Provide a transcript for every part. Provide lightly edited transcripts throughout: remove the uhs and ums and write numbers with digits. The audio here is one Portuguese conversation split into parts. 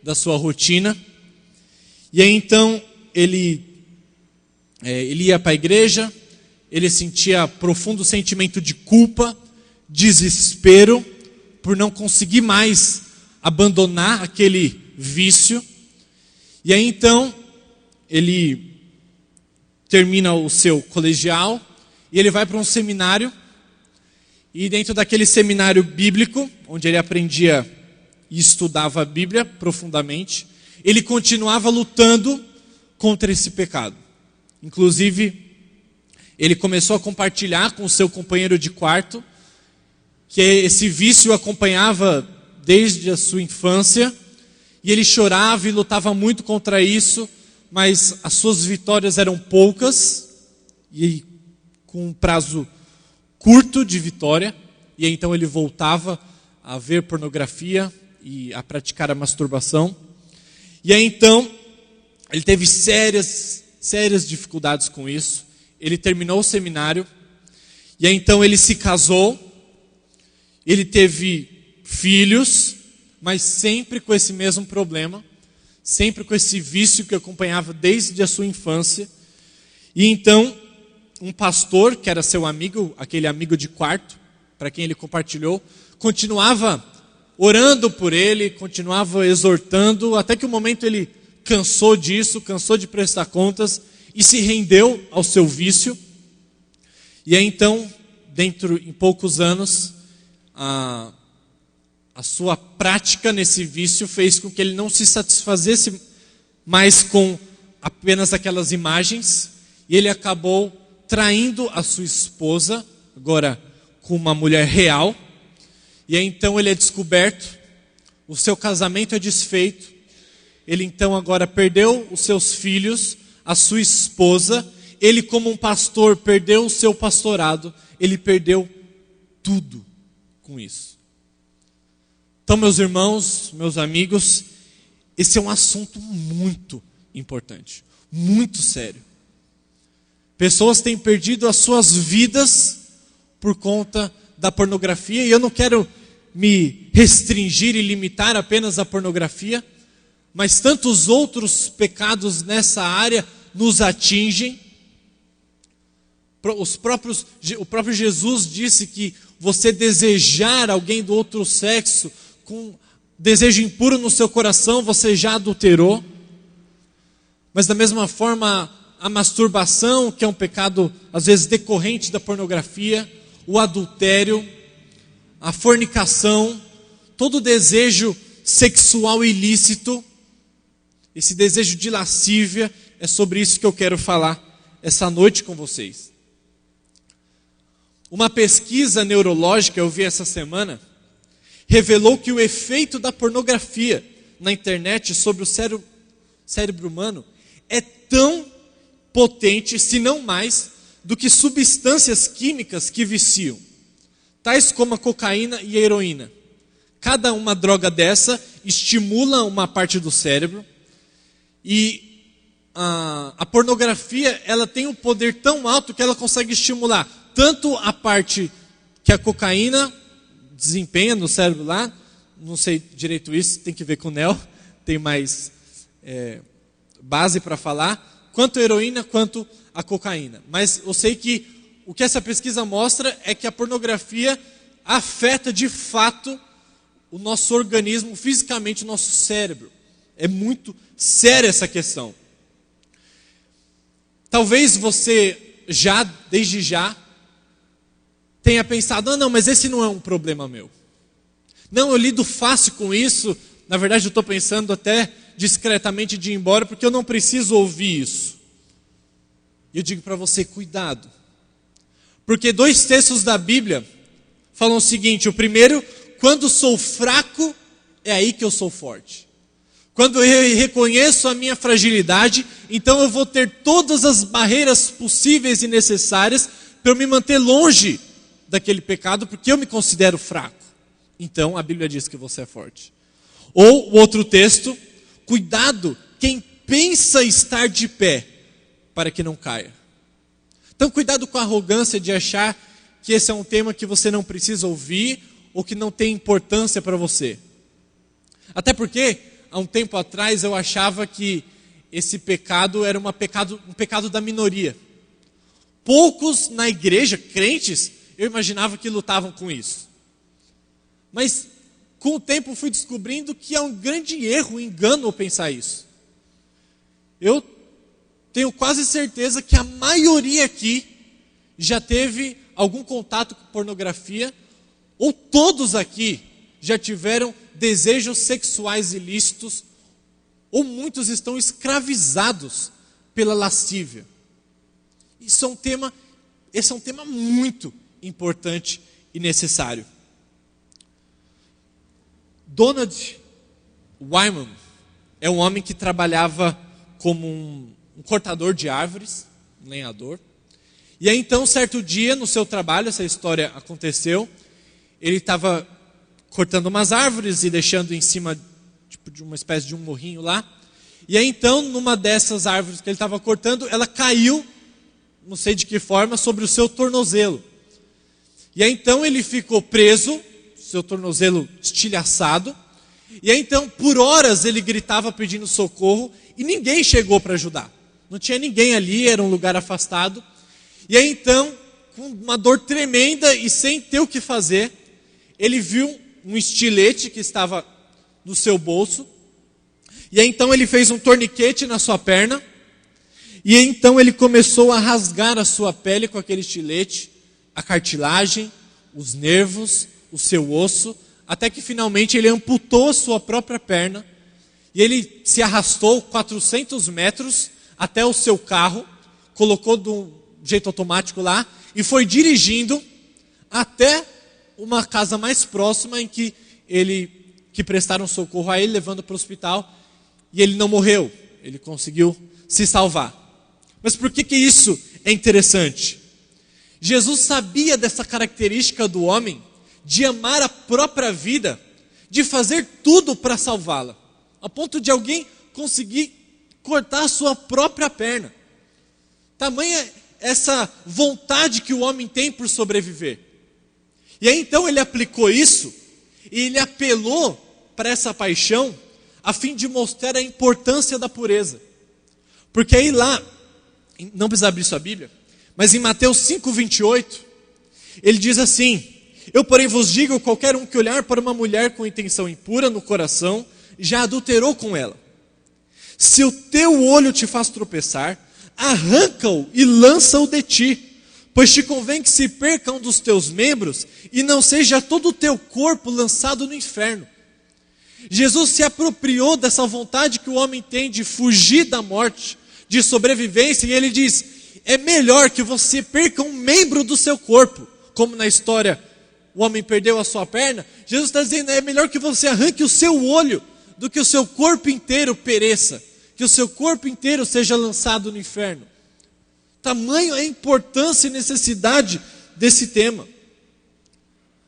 da sua rotina. E aí então ele ia para a igreja, ele sentia profundo sentimento de culpa, desespero, por não conseguir mais abandonar aquele vício. E aí então ele termina o seu colegial e ele vai para um seminário. E dentro daquele seminário bíblico, onde ele aprendia e estudava a Bíblia profundamente, ele continuava lutando contra esse pecado. Inclusive, ele começou a compartilhar com o seu companheiro de quarto que esse vício o acompanhava desde a sua infância, e ele chorava e lutava muito contra isso, mas as suas vitórias eram poucas, e com um prazo curto de vitória, e então ele voltava a ver pornografia e a praticar a masturbação. E aí então ele teve sérias dificuldades com isso. Ele terminou o seminário, e aí então ele se casou, ele teve filhos, mas sempre com esse mesmo problema, sempre com esse vício que acompanhava desde a sua infância. E então um pastor, que era seu amigo, aquele amigo de quarto, para quem ele compartilhou, continuava orando por ele, continuava exortando, até que um momento ele cansou disso, cansou de prestar contas e se rendeu ao seu vício. E aí então, em poucos anos, a sua prática nesse vício fez com que ele não se satisfazesse mais com apenas aquelas imagens, e ele acabou traindo a sua esposa, agora com uma mulher real. E aí então ele é descoberto, o seu casamento é desfeito, ele então agora perdeu os seus filhos, a sua esposa, ele como um pastor perdeu o seu pastorado, ele perdeu tudo com isso. Então, meus irmãos, meus amigos, esse é um assunto muito importante, muito sério. Pessoas têm perdido as suas vidas por conta da pornografia, e eu não quero me restringir e limitar apenas à pornografia, mas tantos outros pecados nessa área nos atingem. O próprio Jesus disse que você desejar alguém do outro sexo com desejo impuro no seu coração, você já adulterou. Mas da mesma forma, a masturbação, que é um pecado às vezes decorrente da pornografia, o adultério, a fornicação, todo desejo sexual ilícito, esse desejo de lascívia, é sobre isso que eu quero falar essa noite com vocês. Uma pesquisa neurológica, eu vi essa semana, revelou que o efeito da pornografia na internet sobre o cérebro humano é tão potente, se não mais, do que substâncias químicas que viciam, tais como a cocaína e a heroína. Cada uma droga dessa estimula uma parte do cérebro, e a pornografia, ela tem um poder tão alto que ela consegue estimular tanto a parte que a cocaína desempenha no cérebro lá, não sei direito isso, tem que ver com o Nel, tem mais base para falar, quanto a heroína, quanto a cocaína. Mas eu sei que o que essa pesquisa mostra é que a pornografia afeta de fato o nosso organismo, fisicamente o nosso cérebro. É muito séria essa questão. Talvez você desde já, tenha pensado, não, mas esse não é um problema meu. Não, eu lido fácil com isso, na verdade eu estou pensando até discretamente de ir embora, porque eu não preciso ouvir isso. E eu digo para você, cuidado. Porque 2 textos da Bíblia falam o seguinte, o primeiro, quando sou fraco, é aí que eu sou forte. Quando eu reconheço a minha fragilidade, então eu vou ter todas as barreiras possíveis e necessárias para eu me manter longe daquele pecado, porque eu me considero fraco. Então a Bíblia diz que você é forte. Ou o outro texto, cuidado quem pensa estar de pé, para que não caia. Então cuidado com a arrogância de achar que esse é um tema que você não precisa ouvir, ou que não tem importância para você. Até porque há um tempo atrás, eu achava que esse pecado era um pecado da minoria. Poucos na igreja, crentes, eu imaginava que lutavam com isso. Mas com o tempo fui descobrindo que é um grande erro, um engano pensar isso. Eu tenho quase certeza que a maioria aqui já teve algum contato com pornografia, ou todos aqui já tiveram desejos sexuais ilícitos, ou muitos estão escravizados pela lascívia. Esse é um tema muito importante e necessário. Donald Wyman é um homem que trabalhava como um cortador de árvores, um lenhador. E aí então, certo dia, no seu trabalho, essa história aconteceu, ele estava cortando umas árvores e deixando em cima de uma espécie de um morrinho lá. E aí então, numa dessas árvores que ele estava cortando, ela caiu, não sei de que forma, sobre o seu tornozelo. E aí então ele ficou preso, seu tornozelo estilhaçado. E aí então, por horas ele gritava pedindo socorro e ninguém chegou para ajudar. Não tinha ninguém ali, era um lugar afastado. E aí então, com uma dor tremenda e sem ter o que fazer, ele viu um estilete que estava no seu bolso. E aí então ele fez um torniquete na sua perna. E aí então ele começou a rasgar a sua pele com aquele estilete, a cartilagem, os nervos, o seu osso, até que finalmente ele amputou a sua própria perna. E ele se arrastou 400 metros até o seu carro, colocou de um jeito automático lá e foi dirigindo até uma casa mais próxima em que prestaram socorro a ele, levando para o hospital, e ele não morreu, ele conseguiu se salvar. Mas por que isso é interessante? Jesus sabia dessa característica do homem, de amar a própria vida, de fazer tudo para salvá-la, a ponto de alguém conseguir cortar a sua própria perna. Tamanha essa vontade que o homem tem por sobreviver. E aí então ele aplicou isso, e ele apelou para essa paixão, a fim de mostrar a importância da pureza. Porque aí lá, não precisa abrir sua Bíblia, mas em Mateus 5:28, ele diz assim: eu, porém, vos digo, qualquer um que olhar para uma mulher com intenção impura no coração, já adulterou com ela. Se o teu olho te faz tropeçar, arranca-o e lança-o de ti, pois te convém que se perca um dos teus membros e não seja todo o teu corpo lançado no inferno. Jesus se apropriou dessa vontade que o homem tem de fugir da morte, de sobrevivência, e ele diz: é melhor que você perca um membro do seu corpo, como na história o homem perdeu a sua perna. Jesus está dizendo: é melhor que você arranque o seu olho do que o seu corpo inteiro pereça, que o seu corpo inteiro seja lançado no inferno. Tamanho é a importância e necessidade desse tema.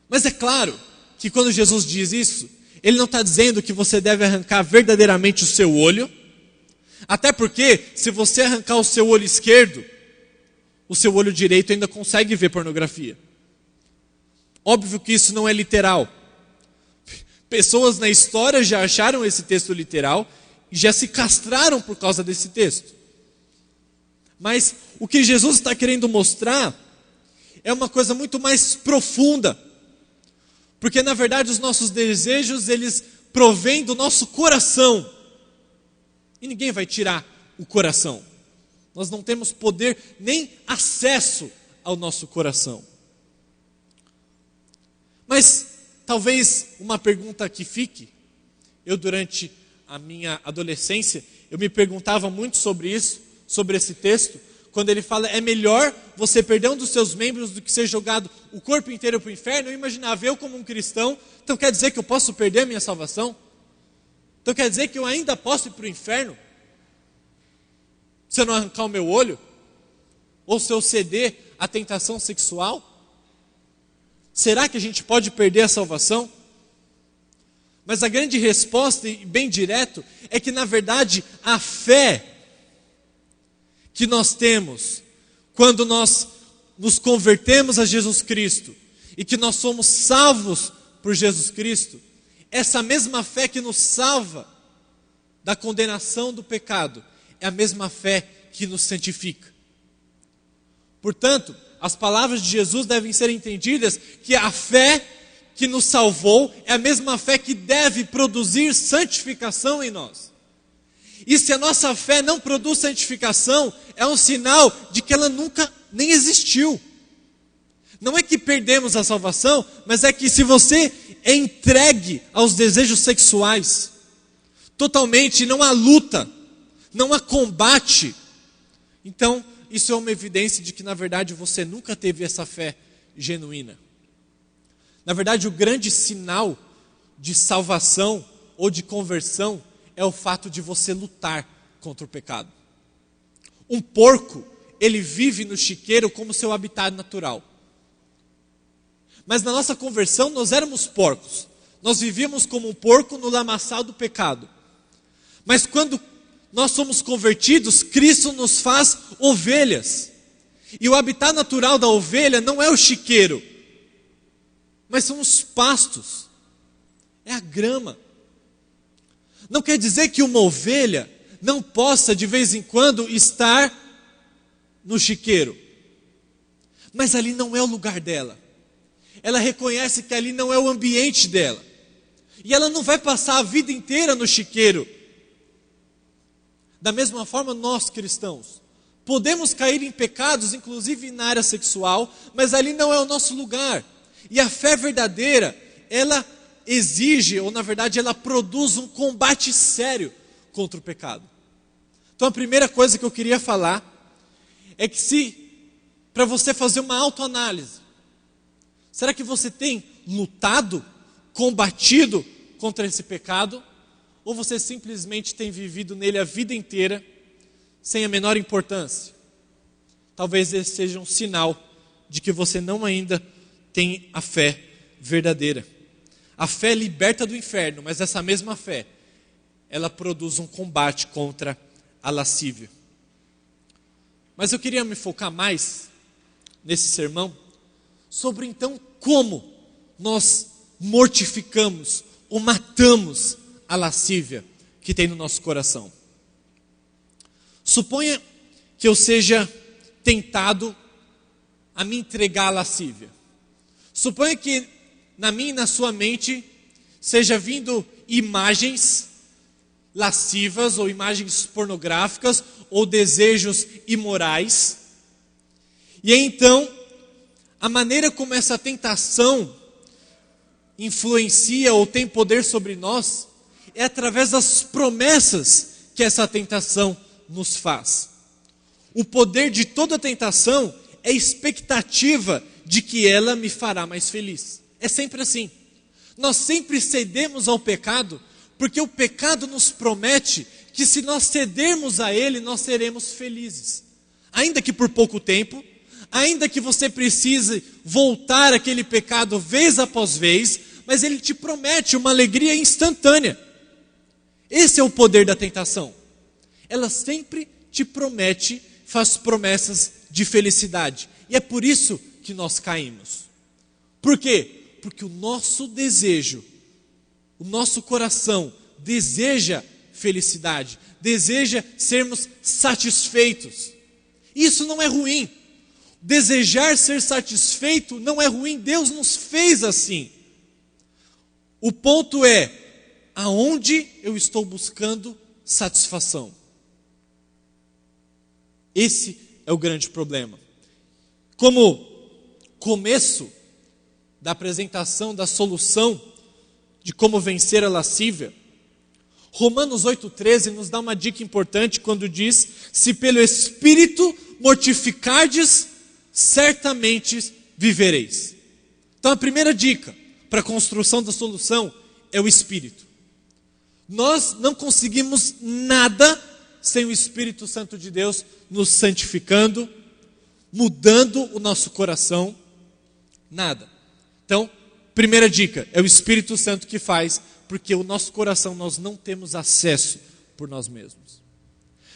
Mas é claro que quando Jesus diz isso, ele não está dizendo que você deve arrancar verdadeiramente o seu olho, até porque se você arrancar o seu olho esquerdo, o seu olho direito ainda consegue ver pornografia. Óbvio que isso não é literal. Pessoas na história já acharam esse texto literal e já se castraram por causa desse texto. Mas o que Jesus está querendo mostrar é uma coisa muito mais profunda. Porque na verdade os nossos desejos, eles provêm do nosso coração. E ninguém vai tirar o coração. Nós não temos poder nem acesso ao nosso coração. Mas talvez uma pergunta que fique. Eu, durante a minha adolescência, eu me perguntava muito sobre isso, sobre esse texto, quando ele fala: é melhor você perder um dos seus membros do que ser jogado o corpo inteiro para o inferno. Eu imaginava, eu como um cristão, então quer dizer que eu posso perder a minha salvação? Então quer dizer que eu ainda posso ir para o inferno? Se eu não arrancar o meu olho? Ou se eu ceder à tentação sexual? Será que a gente pode perder a salvação? Mas a grande resposta, e bem direto, é que na verdade a fé que nós temos quando nós nos convertemos a Jesus Cristo e que nós somos salvos por Jesus Cristo, essa mesma fé que nos salva da condenação do pecado é a mesma fé que nos santifica. Portanto, as palavras de Jesus devem ser entendidas que a fé que nos salvou é a mesma fé que deve produzir santificação em nós. E se a nossa fé não produz santificação, é um sinal de que ela nunca nem existiu. Não é que perdemos a salvação, mas é que se você é entregue aos desejos sexuais, totalmente, não há luta, não há combate, então isso é uma evidência de que na verdade você nunca teve essa fé genuína. Na verdade, o grande sinal de salvação ou de conversão é o fato de você lutar contra o pecado. Um porco, ele vive no chiqueiro como seu habitat natural. Mas na nossa conversão nós éramos porcos. Nós vivíamos como um porco no lamaçal do pecado. Mas quando nós somos convertidos, Cristo nos faz ovelhas. E o habitat natural da ovelha não é o chiqueiro, mas são os pastos, é a grama. Não quer dizer que uma ovelha não possa de vez em quando estar no chiqueiro, mas ali não é o lugar dela. Ela reconhece que ali não é o ambiente dela, e ela não vai passar a vida inteira no chiqueiro. Da mesma forma, nós cristãos podemos cair em pecados, inclusive na área sexual, mas ali não é o nosso lugar. E a fé verdadeira, ela exige, ou na verdade ela produz um combate sério contra o pecado. Então a primeira coisa que eu queria falar é que para você fazer uma autoanálise, será que você tem lutado, combatido contra esse pecado? Ou você simplesmente tem vivido nele a vida inteira, sem a menor importância? Talvez esse seja um sinal de que você não ainda tem a fé verdadeira. A fé liberta do inferno, mas essa mesma fé, ela produz um combate contra a lascívia. Mas eu queria me focar mais nesse sermão sobre então como nós mortificamos ou matamos a lascívia que tem no nosso coração. Suponha que eu seja tentado a me entregar à lascívia. Suponha que na minha e na sua mente seja vindo imagens lascivas ou imagens pornográficas ou desejos imorais. E então, a maneira como essa tentação influencia ou tem poder sobre nós é através das promessas que essa tentação nos faz. O poder de toda tentação é a expectativa de que ela me fará mais feliz. É sempre assim. Nós sempre cedemos ao pecado, porque o pecado nos promete que se nós cedermos a ele, nós seremos felizes. Ainda que por pouco tempo, ainda que você precise voltar àquele pecado vez após vez, mas ele te promete uma alegria instantânea. Esse é o poder da tentação. Ela sempre te promete, faz promessas de felicidade. E é por isso que nós caímos. Por quê? Porque o nosso desejo, o nosso coração deseja felicidade, deseja sermos satisfeitos. Isso não é ruim. Desejar ser satisfeito não é ruim, Deus nos fez assim. O ponto é, aonde eu estou buscando satisfação? Esse é o grande problema. Como começo da apresentação da solução de como vencer a lascívia, Romanos 8,13 nos dá uma dica importante quando diz: se pelo Espírito mortificardes, certamente vivereis. Então a primeira dica para a construção da solução é o Espírito. Nós não conseguimos nada sem o Espírito Santo de Deus nos santificando, mudando o nosso coração, nada. Então, primeira dica, é o Espírito Santo que faz, porque o nosso coração nós não temos acesso por nós mesmos.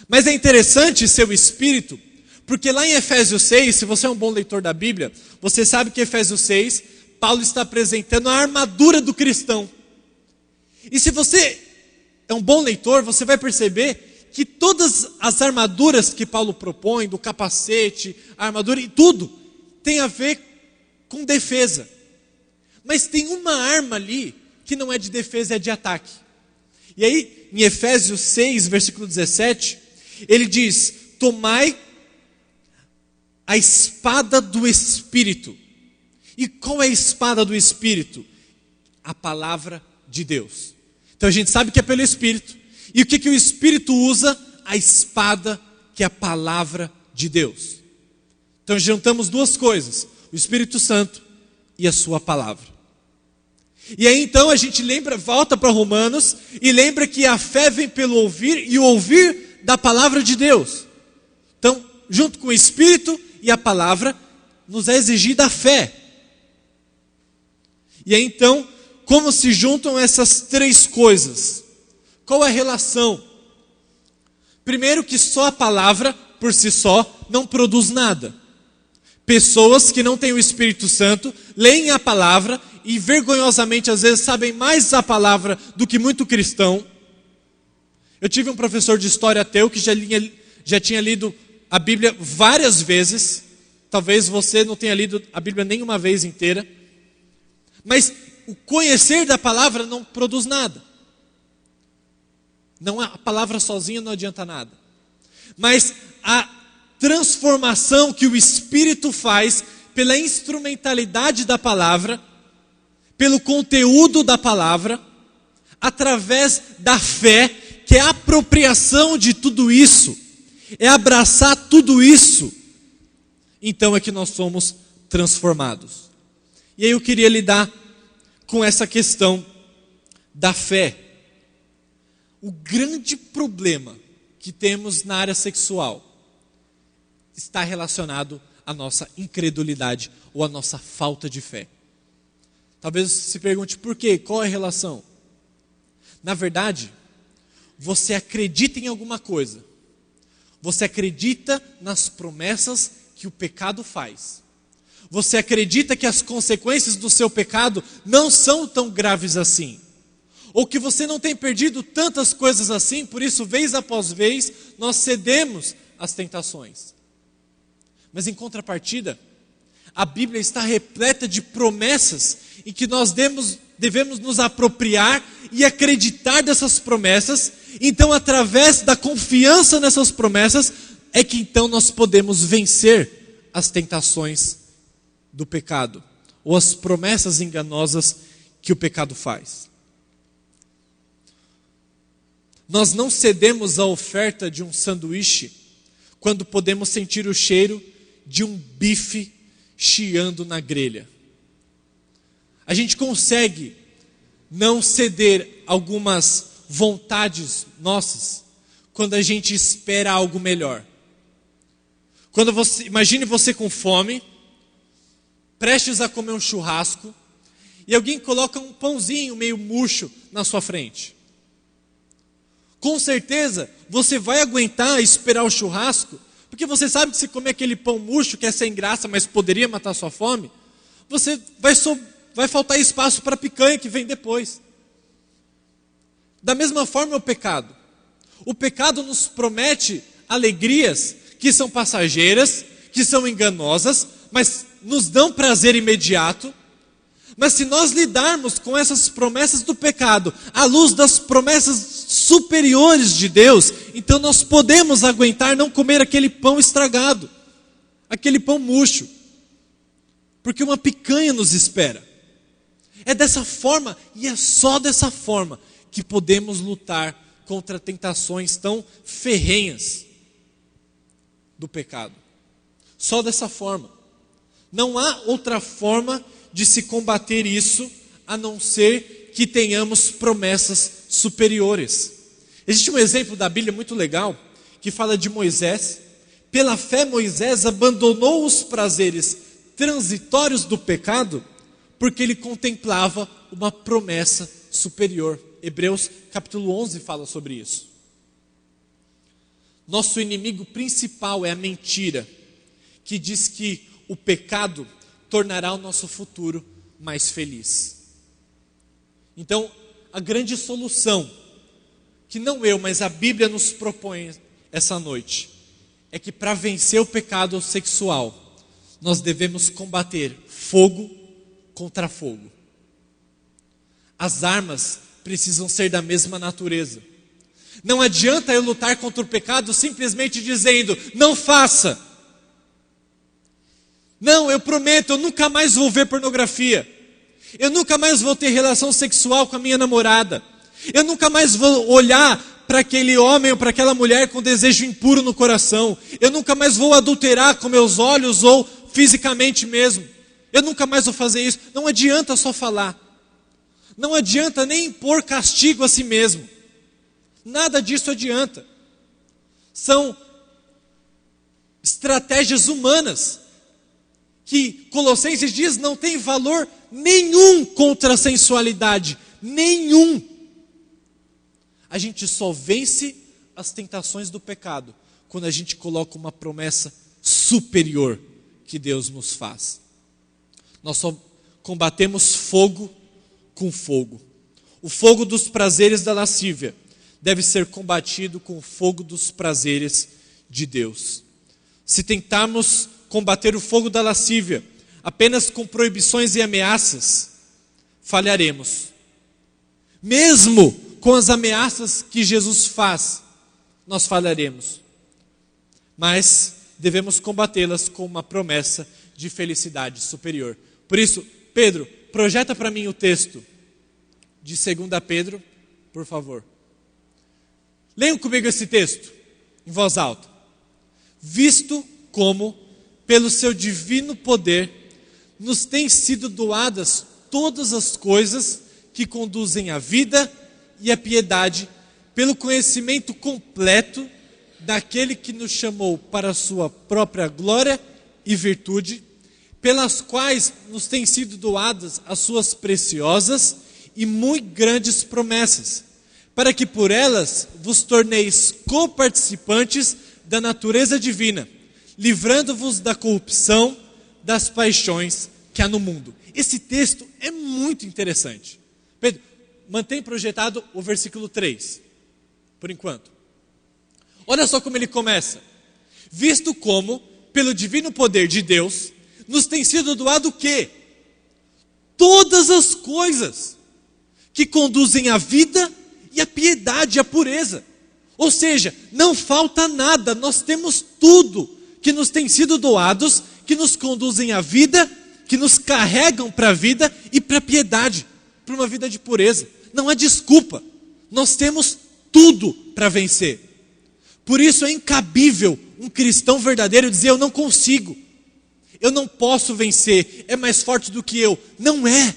Mas é interessante ser o Espírito, porque lá em Efésios 6, se você é um bom leitor da Bíblia, você sabe que em Efésios 6, Paulo está apresentando a armadura do cristão. E se você é um bom leitor, você vai perceber que todas as armaduras que Paulo propõe, do capacete, a armadura e tudo, tem a ver com defesa. Mas tem uma arma ali que não é de defesa, é de ataque. E aí, em Efésios 6, versículo 17, ele diz: tomai a espada do Espírito. E qual é a espada do Espírito? A palavra de Deus. Então a gente sabe que é pelo Espírito. E o que o Espírito usa? A espada, que é a palavra de Deus. Então juntamos duas coisas: o Espírito Santo e a sua palavra. E aí então a gente volta para Romanos e lembra que a fé vem pelo ouvir e o ouvir da palavra de Deus. Então, junto com o Espírito e a palavra, nos é exigida a fé. E aí então, como se juntam essas três coisas? Qual a relação? Primeiro, que só a palavra, por si só, não produz nada. Pessoas que não têm o Espírito Santo, leem a palavra e vergonhosamente às vezes sabem mais a palavra do que muito cristão. Eu tive um professor de história ateu que já tinha lido a Bíblia várias vezes. Talvez você não tenha lido a Bíblia nenhuma vez inteira. Mas o conhecer da palavra não produz nada. Não, a palavra sozinha não adianta nada. Mas a transformação que o Espírito faz pela instrumentalidade da palavra, pelo conteúdo da palavra, através da fé, que é a apropriação de tudo isso, é abraçar tudo isso, então é que nós somos transformados. E aí eu queria lidar com essa questão da fé. O grande problema que temos na área sexual está relacionado à nossa incredulidade ou à nossa falta de fé. Talvez você se pergunte por quê? Qual é a relação? Na verdade, você acredita em alguma coisa. Você acredita nas promessas que o pecado faz. Você acredita que as consequências do seu pecado não são tão graves assim. Ou que você não tem perdido tantas coisas assim, por isso, vez após vez, nós cedemos às tentações. Mas em contrapartida, a Bíblia está repleta de promessas em que nós devemos nos apropriar e acreditar dessas promessas. Então, através da confiança nessas promessas, é que então nós podemos vencer as tentações do pecado, ou as promessas enganosas que o pecado faz. Nós não cedemos à oferta de um sanduíche quando podemos sentir o cheiro de um bife chiando na grelha. A gente consegue não ceder algumas vontades nossas quando a gente espera algo melhor. Imagine você com fome, prestes a comer um churrasco, e alguém coloca um pãozinho meio murcho na sua frente. Com certeza, você vai aguentar esperar o churrasco, porque você sabe que se comer aquele pão murcho, que é sem graça, mas poderia matar sua fome, vai faltar espaço para a picanha que vem depois. Da mesma forma é o pecado. O pecado nos promete alegrias que são passageiras, que são enganosas, mas nos dão prazer imediato. Mas se nós lidarmos com essas promessas do pecado, à luz das promessas superiores de Deus, então nós podemos aguentar não comer aquele pão estragado, aquele pão murcho, porque uma picanha nos espera. É dessa forma, e é só dessa forma, que podemos lutar contra tentações tão ferrenhas do pecado. Só dessa forma. Não há outra forma de se combater isso, a não ser que tenhamos promessas superiores. Existe um exemplo da Bíblia muito legal, que fala de Moisés. Pela fé, Moisés abandonou os prazeres transitórios do pecado, porque ele contemplava uma promessa superior. Hebreus capítulo 11 fala sobre isso. Nosso inimigo principal é a mentira, que diz que o pecado tornará o nosso futuro mais feliz. Então, a grande solução que não eu, mas a Bíblia nos propõe essa noite, é que para vencer o pecado sexual, nós devemos combater fogo contra fogo. As armas precisam ser da mesma natureza. Não adianta eu lutar contra o pecado simplesmente dizendo, não faça. Não, eu prometo, eu nunca mais vou ver pornografia. Eu nunca mais vou ter relação sexual com a minha namorada. Eu nunca mais vou olhar para aquele homem ou para aquela mulher com desejo impuro no coração. Eu nunca mais vou adulterar com meus olhos ou fisicamente mesmo. Eu nunca mais vou fazer isso. Não adianta só falar. Não adianta nem impor castigo a si mesmo. Nada disso adianta. São estratégias humanas que Colossenses diz não tem valor nenhum contra a sensualidade. Nenhum. A gente só vence as tentações do pecado quando a gente coloca uma promessa superior que Deus nos faz. Nós só combatemos fogo com fogo. O fogo dos prazeres da lascívia deve ser combatido com o fogo dos prazeres de Deus. Se tentarmos combater o fogo da lascívia apenas com proibições e ameaças, falharemos. Mesmo com as ameaças que Jesus faz, nós falharemos. Mas devemos combatê-las com uma promessa de felicidade superior. Por isso, Pedro, projeta para mim o texto de 2 Pedro, por favor. Leiam comigo esse texto, em voz alta. Visto como, pelo seu divino poder, nos têm sido doadas todas as coisas que conduzem à vida e à piedade, pelo conhecimento completo daquele que nos chamou para a sua própria glória e virtude, pelas quais nos têm sido doadas as suas preciosas e muito grandes promessas, para que por elas vos torneis coparticipantes da natureza divina, livrando-vos da corrupção das paixões que há no mundo. Esse texto é muito interessante. Pedro, mantém projetado o versículo 3, por enquanto. Olha só como ele começa. Visto como, pelo divino poder de Deus, nos tem sido doado o quê? Todas as coisas que conduzem à vida e à piedade, à pureza. Ou seja, não falta nada, nós temos tudo que nos tem sido doados, que nos conduzem à vida, que nos carregam para a vida e para a piedade, para uma vida de pureza. Não há desculpa, nós temos tudo para vencer. Por isso é incabível um cristão verdadeiro dizer, eu não consigo, eu não posso vencer, é mais forte do que eu. Não é.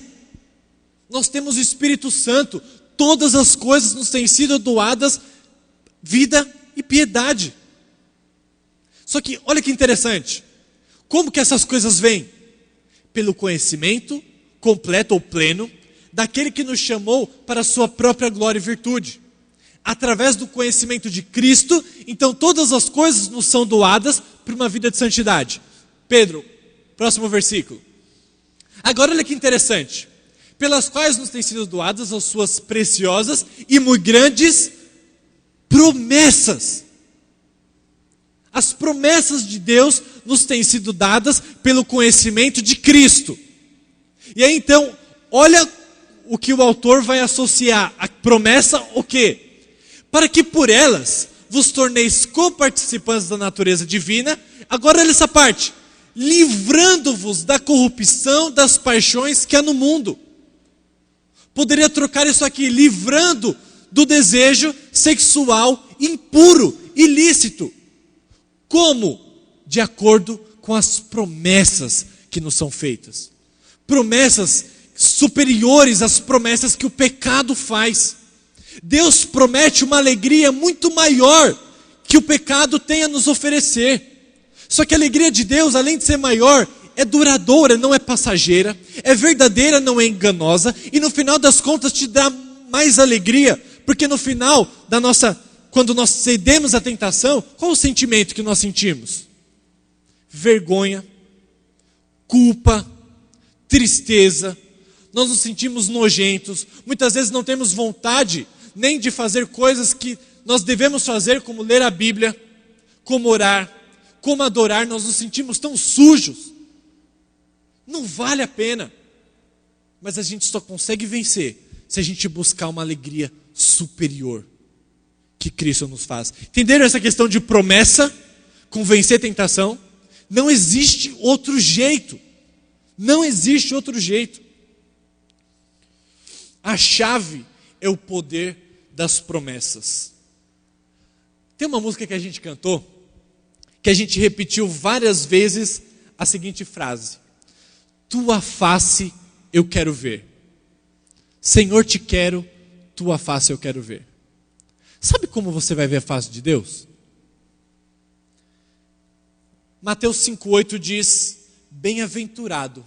Nós temos o Espírito Santo, todas as coisas nos têm sido doadas, vida e piedade. Só que olha que interessante, como que essas coisas vêm? Pelo conhecimento completo ou pleno daquele que nos chamou para a sua própria glória e virtude. Através do conhecimento de Cristo, então todas as coisas nos são doadas para uma vida de santidade. Pedro, próximo versículo. Agora olha que interessante. Pelas quais nos têm sido doadas as suas preciosas e muito grandes promessas. As promessas de Deus nos têm sido dadas pelo conhecimento de Cristo. E aí então, olha o que o autor vai associar. A promessa o quê? Para que por elas vos torneis coparticipantes da natureza divina. Agora olha essa parte. Livrando-vos da corrupção das paixões que há no mundo. Poderia trocar isso aqui, livrando do desejo sexual impuro, ilícito. Como? De acordo com as promessas que nos são feitas. Promessas superiores às promessas que o pecado faz. Deus promete uma alegria muito maior que o pecado tem a nos oferecer. Só que a alegria de Deus, além de ser maior, é duradoura, não é passageira, é verdadeira, não é enganosa, e no final das contas te dá mais alegria, porque no final da quando nós cedemos à tentação, qual o sentimento que nós sentimos? Vergonha, culpa, tristeza, nós nos sentimos nojentos, muitas vezes não temos vontade nem de fazer coisas que nós devemos fazer, como ler a Bíblia, como orar, como adorar. Nós nos sentimos tão sujos. Não vale a pena. Mas a gente só consegue vencer se a gente buscar uma alegria superior que Cristo nos faz. Entenderam essa questão de promessa com vencer tentação? Não existe outro jeito. Não existe outro jeito. A chave é o poder das promessas. Tem uma música que a gente cantou, que a gente repetiu várias vezes a seguinte frase: tua face eu quero ver. Senhor, te quero, tua face eu quero ver. Sabe como você vai ver a face de Deus? Mateus 5,8 diz: bem-aventurado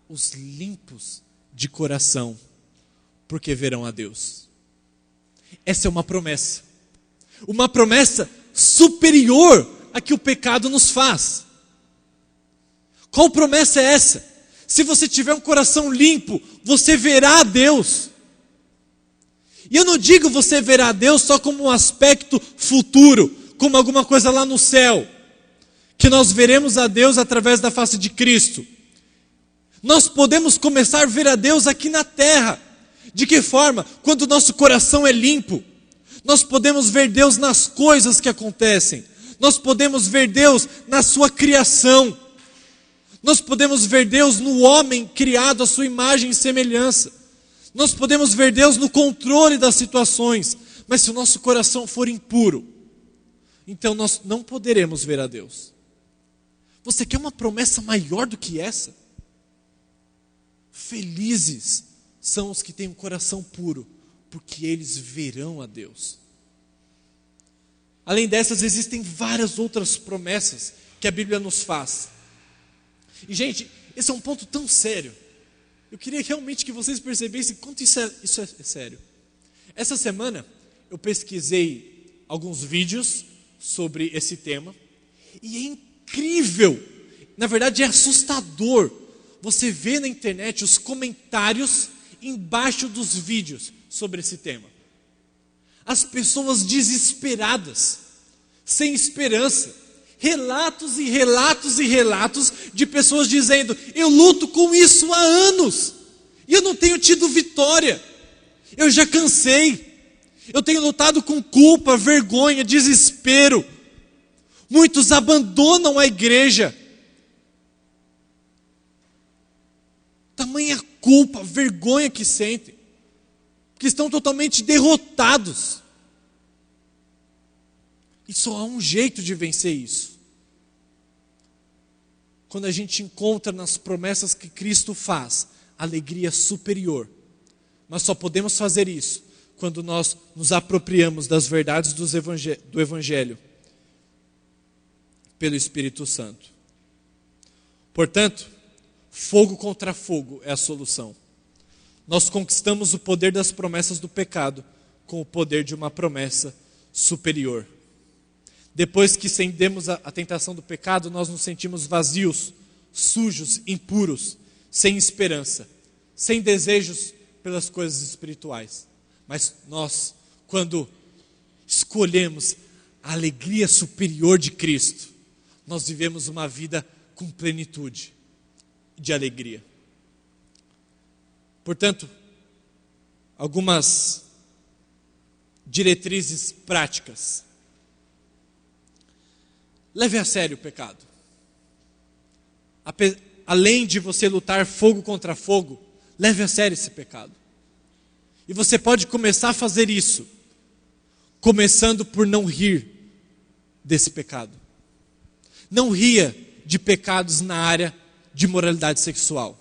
os limpos de coração, porque verão a Deus. Essa é uma promessa superior a que o pecado nos faz. Qual promessa é essa? Se você tiver um coração limpo, você verá a Deus. E eu não digo você verá a Deus só como um aspecto futuro, como alguma coisa lá no céu, que nós veremos a Deus através da face de Cristo. Nós podemos começar a ver a Deus aqui na terra. De que forma? Quando o nosso coração é limpo, nós podemos ver Deus nas coisas que acontecem. Nós podemos ver Deus na sua criação. Nós podemos ver Deus no homem criado à sua imagem e semelhança. Nós podemos ver Deus no controle das situações. Mas se o nosso coração for impuro, então nós não poderemos ver a Deus. Você quer uma promessa maior do que essa? Felizes são os que têm um coração puro, porque eles verão a Deus. Além dessas, existem várias outras promessas que a Bíblia nos faz. E gente, esse é um ponto tão sério. Eu queria realmente que vocês percebessem quanto isso é sério. Essa semana eu pesquisei alguns vídeos sobre esse tema, e é incrível, na verdade é assustador, você vê na internet os comentários embaixo dos vídeos sobre esse tema. As pessoas desesperadas, sem esperança, relatos e relatos e relatos de pessoas dizendo: eu luto com isso há anos, e eu não tenho tido vitória, eu já cansei, eu tenho lutado com culpa, vergonha, desespero. Muitos abandonam a igreja. Tamanha culpa, vergonha que sentem, que estão totalmente derrotados. E só há um jeito de vencer isso. Quando a gente encontra nas promessas que Cristo faz, alegria superior. Mas só podemos fazer isso quando nós nos apropriamos das verdades do Evangelho pelo Espírito Santo. Portanto, fogo contra fogo é a solução. Nós conquistamos o poder das promessas do pecado com o poder de uma promessa superior. Depois que cedemos a tentação do pecado, nós nos sentimos vazios, sujos, impuros, sem esperança, sem desejos pelas coisas espirituais. Mas nós, quando escolhemos a alegria superior de Cristo, nós vivemos uma vida com plenitude de alegria. Portanto, algumas diretrizes práticas. Leve a sério o pecado. Além de você lutar fogo contra fogo, leve a sério esse pecado. E você pode começar a fazer isso, começando por não rir desse pecado. Não ria de pecados na área de moralidade sexual.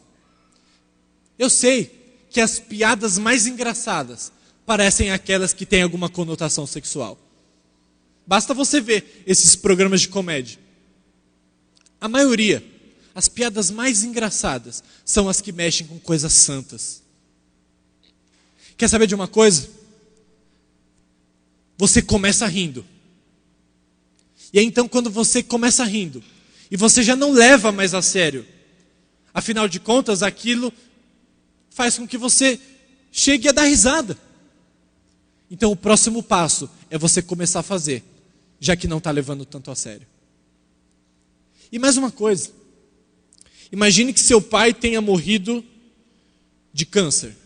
Eu sei que as piadas mais engraçadas parecem aquelas que têm alguma conotação sexual. Basta você ver esses programas de comédia. A maioria, as piadas mais engraçadas, são as que mexem com coisas santas. Quer saber de uma coisa? Você começa rindo. E aí então quando você começa rindo, e você já não leva mais a sério, afinal de contas aquilo faz com que você chegue a dar risada. Então o próximo passo é você começar a fazer, já que não está levando tanto a sério. E mais uma coisa, imagine que seu pai tenha morrido de câncer.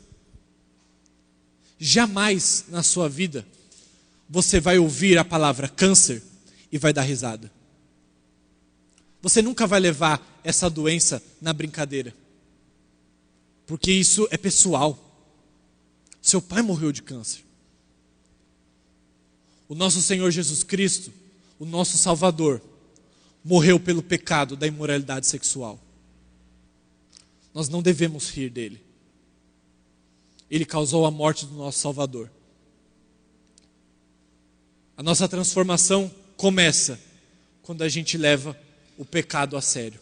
Jamais na sua vida você vai ouvir a palavra câncer e vai dar risada. Você nunca vai levar essa doença na brincadeira, porque isso é pessoal. Seu pai morreu de câncer. O nosso Senhor Jesus Cristo, o nosso Salvador, morreu pelo pecado da imoralidade sexual. Nós não devemos rir dele. Ele causou a morte do nosso Salvador. A nossa transformação começa quando a gente leva o pecado a sério.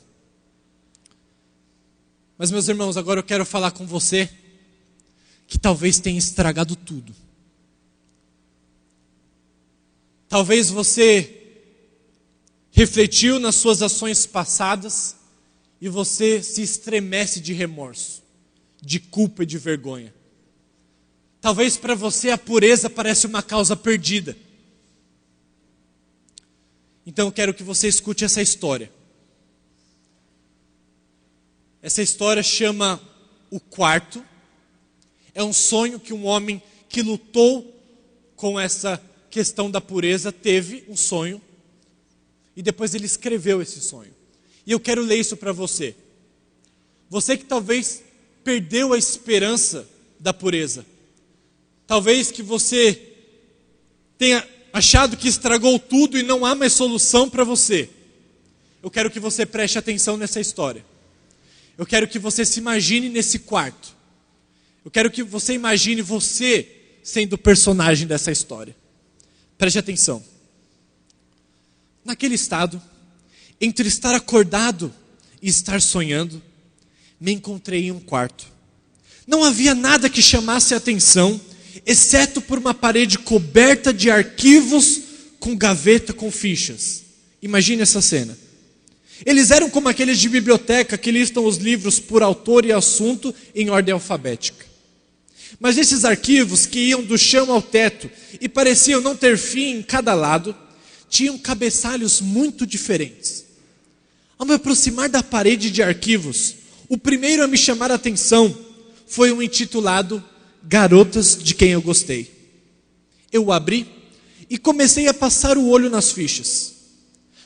Mas, meus irmãos, agora eu quero falar com você que talvez tenha estragado tudo. Talvez você refletiu nas suas ações passadas e você se estremece de remorso, de culpa e de vergonha. Talvez para você a pureza parece uma causa perdida. Então eu quero que você escute essa história. Essa história chama O Quarto. É um sonho que um homem que lutou com essa questão da pureza teve um sonho. E depois ele escreveu esse sonho. E eu quero ler isso para você. Você que talvez perdeu a esperança da pureza. Talvez que você tenha achado que estragou tudo e não há mais solução para você. Eu quero que você preste atenção nessa história. Eu quero que você se imagine nesse quarto. Eu quero que você imagine você sendo o personagem dessa história. Preste atenção. Naquele estado, entre estar acordado e estar sonhando, me encontrei em um quarto. Não havia nada que chamasse a atenção, exceto por uma parede coberta de arquivos com gaveta com fichas. Imagine essa cena. Eles eram como aqueles de biblioteca que listam os livros por autor e assunto em ordem alfabética. Mas esses arquivos que iam do chão ao teto e pareciam não ter fim em cada lado, tinham cabeçalhos muito diferentes. Ao me aproximar da parede de arquivos, o primeiro a me chamar a atenção foi um intitulado Garotas de Quem Eu Gostei. Eu o abri e comecei a passar o olho nas fichas.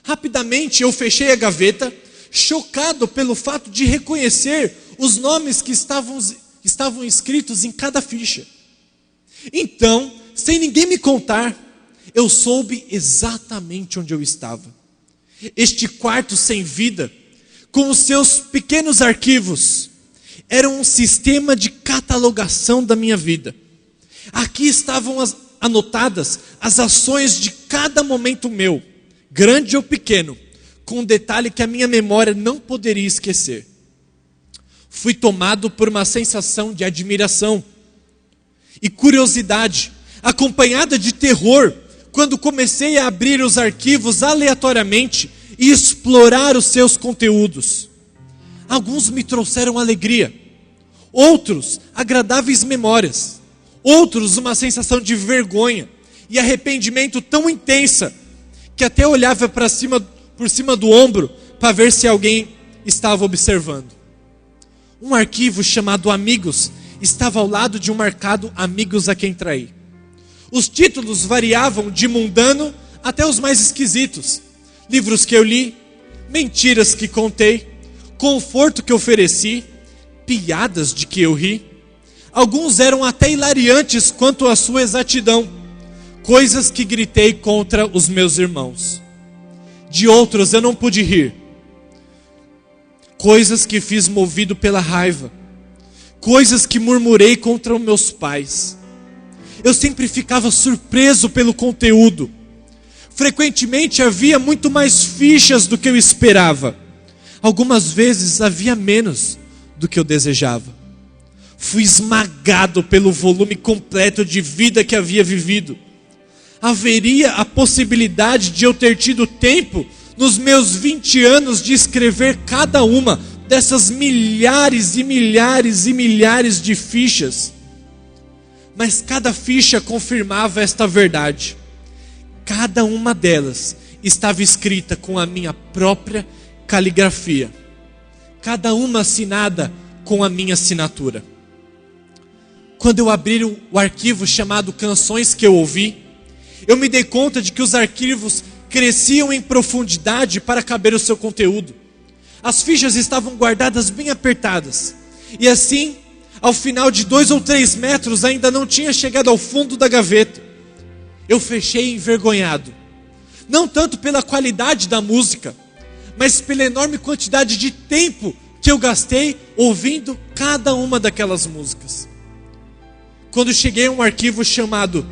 Rapidamente eu fechei a gaveta, chocado pelo fato de reconhecer os nomes que estavam escritos em cada ficha. Então, sem ninguém me contar, eu soube exatamente onde eu estava. Este quarto sem vida, com os seus pequenos arquivos, era um sistema de catalogação da minha vida. Aqui estavam anotadas as ações de cada momento meu, grande ou pequeno, com um detalhe que a minha memória não poderia esquecer. Fui tomado por uma sensação de admiração e curiosidade, acompanhada de terror, quando comecei a abrir os arquivos aleatoriamente e explorar os seus conteúdos. Alguns me trouxeram alegria, outros agradáveis memórias, outros uma sensação de vergonha e arrependimento tão intensa que até olhava por cima do ombro para ver se alguém estava observando. Um arquivo chamado Amigos estava ao lado de um marcado Amigos a quem traí. Os títulos variavam de mundano até os mais esquisitos. Livros que eu li, mentiras que contei, conforto que ofereci, piadas de que eu ri. Alguns eram até hilariantes quanto à sua exatidão, coisas que gritei contra os meus irmãos. De outros eu não pude rir, coisas que fiz movido pela raiva, coisas que murmurei contra os meus pais. Eu sempre ficava surpreso pelo conteúdo. Frequentemente havia muito mais fichas do que eu esperava. Algumas vezes havia menos do que eu desejava. Fui esmagado pelo volume completo de vida que havia vivido. Haveria a possibilidade de eu ter tido tempo, nos meus 20 anos, de escrever cada uma dessas milhares e milhares e milhares de fichas. mas cada ficha confirmava esta verdade. Cada uma delas estava escrita com a minha própria caligrafia. Cada uma assinada com a minha assinatura. Quando eu abri o arquivo chamado Canções que eu ouvi, eu me dei conta de que os arquivos cresciam em profundidade para caber o seu conteúdo. As fichas estavam guardadas bem apertadas. E assim, ao final de 2 ou 3 metros, ainda não tinha chegado ao fundo da gaveta. Eu fechei envergonhado. Não tanto pela qualidade da música, mas pela enorme quantidade de tempo que eu gastei ouvindo cada uma daquelas músicas. Quando cheguei a um arquivo chamado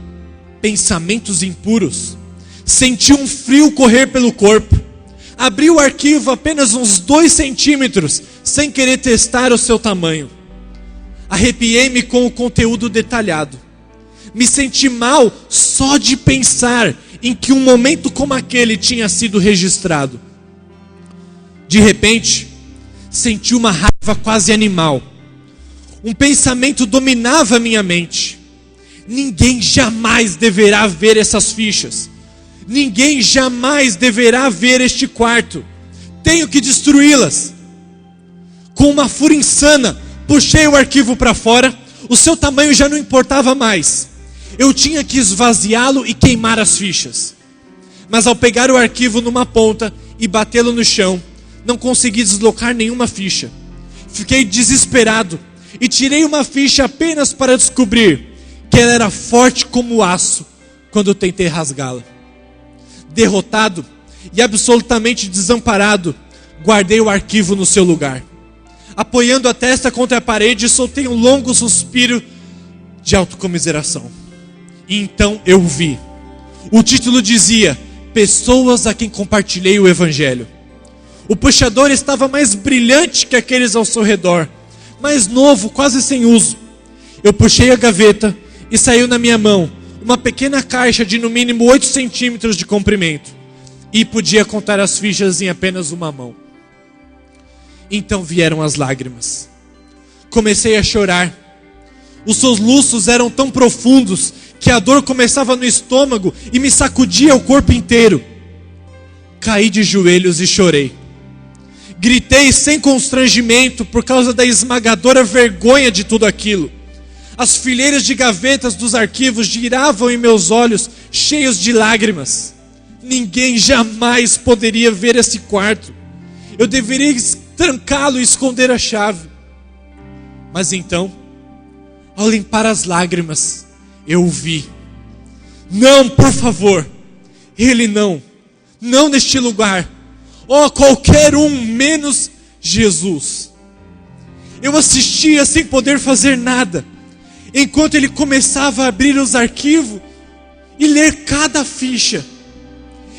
Pensamentos Impuros, senti um frio correr pelo corpo. Abri o arquivo apenas uns 2 centímetros, sem querer testar o seu tamanho. Arrepiei-me com o conteúdo detalhado. Me senti mal só de pensar em que um momento como aquele tinha sido registrado. De repente, senti uma raiva quase animal. Um pensamento dominava minha mente. Ninguém jamais deverá ver essas fichas. Ninguém jamais deverá ver este quarto. Tenho que destruí-las. Com uma fúria insana, puxei o arquivo para fora. O seu tamanho já não importava mais. Eu tinha que esvaziá-lo e queimar as fichas. Mas ao pegar o arquivo numa ponta e batê-lo no chão, não consegui deslocar nenhuma ficha. Fiquei desesperado e tirei uma ficha apenas para descobrir que ela era forte como aço quando eu tentei rasgá-la. Derrotado e absolutamente desamparado, guardei o arquivo no seu lugar. Apoiando a testa contra a parede, soltei um longo suspiro de autocomiseração. E então eu vi. O título dizia: Pessoas a quem compartilhei o Evangelho. O puxador estava mais brilhante que aqueles ao seu redor, mais novo, quase sem uso. Eu puxei a gaveta e saiu na minha mão uma pequena caixa de no mínimo 8 centímetros de comprimento. E podia contar as fichas em apenas uma mão. Então vieram as lágrimas. Comecei a chorar. Os soluços eram tão profundos que a dor começava no estômago e me sacudia o corpo inteiro. Caí de joelhos e chorei. Gritei sem constrangimento por causa da esmagadora vergonha de tudo aquilo. As fileiras de gavetas dos arquivos giravam em meus olhos, cheios de lágrimas. Ninguém jamais poderia ver esse quarto. Eu deveria trancá-lo e esconder a chave. Mas então, ao limpar as lágrimas, eu o vi. Não, por favor. Ele não. Não neste lugar. Oh, qualquer um menos Jesus. Eu assistia sem poder fazer nada, enquanto ele começava a abrir os arquivos e ler cada ficha.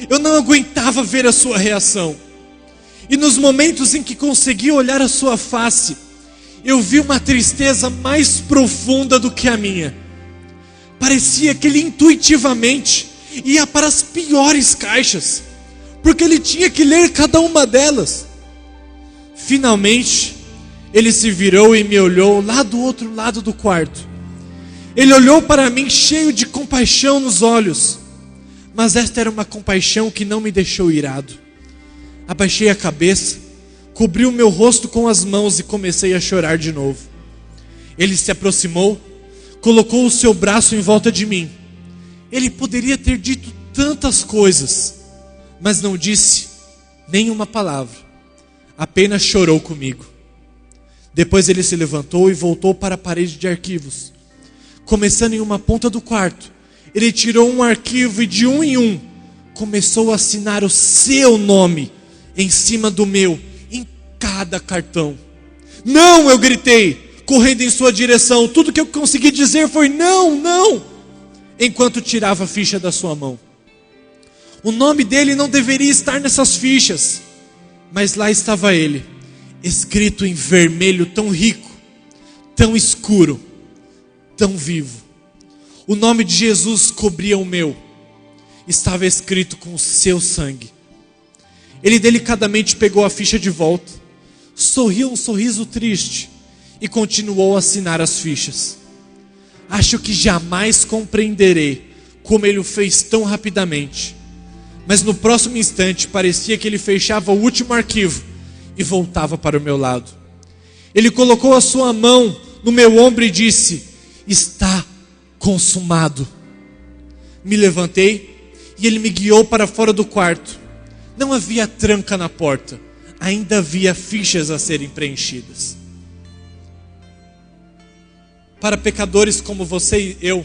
Eu não aguentava ver a sua reação. E nos momentos em que consegui olhar a sua face, eu vi uma tristeza mais profunda do que a minha. Parecia que ele intuitivamente ia para as piores caixas, porque ele tinha que ler cada uma delas. Finalmente, ele se virou e me olhou lá do outro lado do quarto. Ele olhou para mim cheio de compaixão nos olhos, mas esta era uma compaixão que não me deixou irado. Abaixei a cabeça, cobri o meu rosto com as mãos e comecei a chorar de novo. Ele se aproximou, colocou o seu braço em volta de mim. Ele poderia ter dito tantas coisas, mas não disse nenhuma palavra, apenas chorou comigo. Depois ele se levantou e voltou para a parede de arquivos. Começando em uma ponta do quarto, ele tirou um arquivo e de um em um começou a assinar o seu nome em cima do meu, em cada cartão. Não, eu gritei, correndo em sua direção. Tudo que eu consegui dizer foi não, não, enquanto tirava a ficha da sua mão. O nome dele não deveria estar nessas fichas, mas lá estava ele, escrito em vermelho tão rico, tão escuro, tão vivo. O nome de Jesus cobria o meu, estava escrito com o seu sangue. Ele delicadamente pegou a ficha de volta, sorriu um sorriso triste e continuou a assinar as fichas. Acho que jamais compreenderei como ele o fez tão rapidamente. Mas no próximo instante parecia que ele fechava o último arquivo e voltava para o meu lado. Ele colocou a sua mão no meu ombro e disse: está consumado. Me levantei e ele me guiou para fora do quarto. Não havia tranca na porta, ainda havia fichas a serem preenchidas. Para pecadores como você e eu,